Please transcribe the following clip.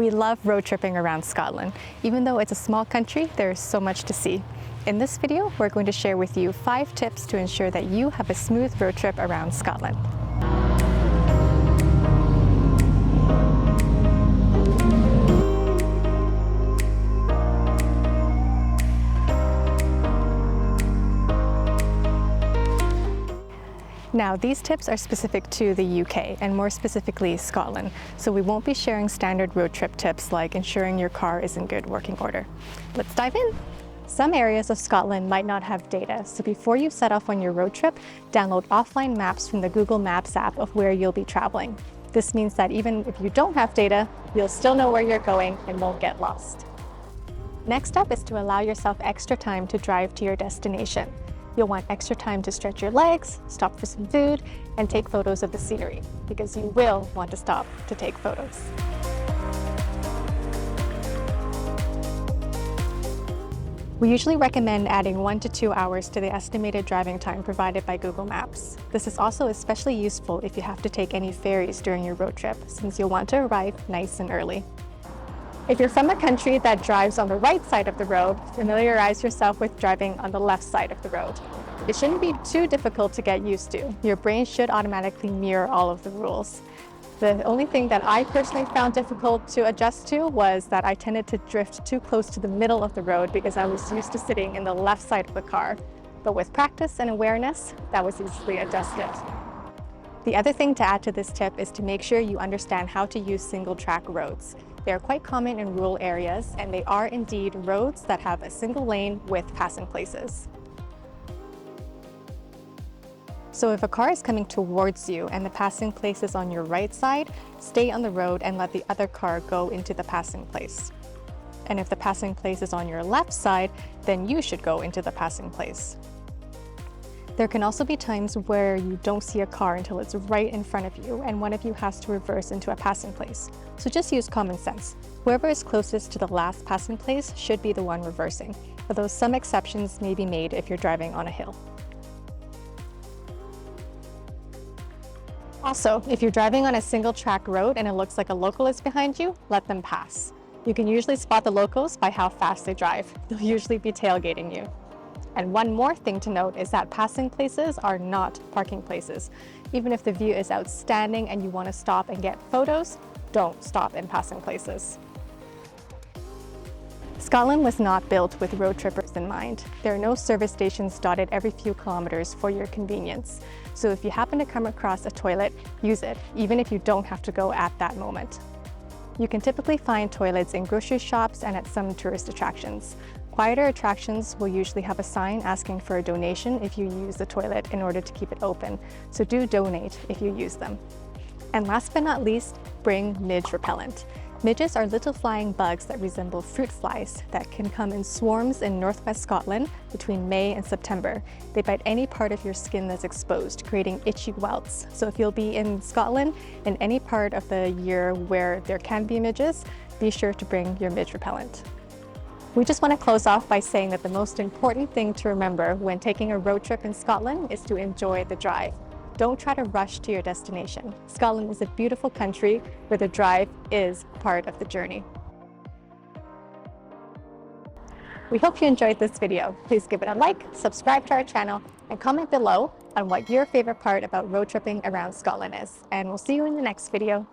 We love road tripping around Scotland. Even though it's a small country, there's so much to see. In this video, we're going to share with you 5 tips to ensure that you have a smooth road trip around Scotland. Now, these tips are specific to the UK and more specifically Scotland, so we won't be sharing standard road trip tips like ensuring your car is in good working order. Let's dive in. Some areas of Scotland might not have data, so before you set off on your road trip, download offline maps from the Google Maps app of where you'll be traveling. This means that even if you don't have data, you'll still know where you're going and won't get lost. Next up is to allow yourself extra time to drive to your destination. You'll want extra time to stretch your legs, stop for some food, and take photos of the scenery, because you will want to stop to take photos. We usually recommend adding 1 to 2 hours to the estimated driving time provided by Google Maps. This is also especially useful if you have to take any ferries during your road trip, since you'll want to arrive nice and early. If you're from a country that drives on the right side of the road, familiarize yourself with driving on the left side of the road. It shouldn't be too difficult to get used to. Your brain should automatically mirror all of the rules. The only thing that I personally found difficult to adjust to was that I tended to drift too close to the middle of the road because I was used to sitting in the left side of the car. But with practice and awareness, that was easily adjusted. The other thing to add to this tip is to make sure you understand how to use single-track roads. They are quite common in rural areas, and they are indeed roads that have a single lane with passing places. So if a car is coming towards you and the passing place is on your right side, stay on the road and let the other car go into the passing place. And if the passing place is on your left side, then you should go into the passing place. There can also be times where you don't see a car until it's right in front of you and one of you has to reverse into a passing place. So just use common sense. Whoever is closest to the last passing place should be the one reversing, although some exceptions may be made if you're driving on a hill. Also, if you're driving on a single-track road and it looks like a local is behind you, let them pass. You can usually spot the locals by how fast they drive. They'll usually be tailgating you. And one more thing to note is that passing places are not parking places. Even if the view is outstanding and you want to stop and get photos, don't stop in passing places. Scotland was not built with road trippers in mind. There are no service stations dotted every few kilometers for your convenience. So if you happen to come across a toilet, use it, even if you don't have to go at that moment. You can typically find toilets in grocery shops and at some tourist attractions. Quieter attractions will usually have a sign asking for a donation if you use the toilet in order to keep it open, so do donate if you use them. And last but not least, bring midge repellent. Midges are little flying bugs that resemble fruit flies that can come in swarms in northwest Scotland between May and September. They bite any part of your skin that's exposed, creating itchy welts. So if you'll be in Scotland in any part of the year where there can be midges, be sure to bring your midge repellent. We just want to close off by saying that the most important thing to remember when taking a road trip in Scotland is to enjoy the drive. Don't try to rush to your destination. Scotland is a beautiful country where the drive is part of the journey. We hope you enjoyed this video. Please give it a like, subscribe to our channel, and comment below on what your favorite part about road tripping around Scotland is. And we'll see you in the next video.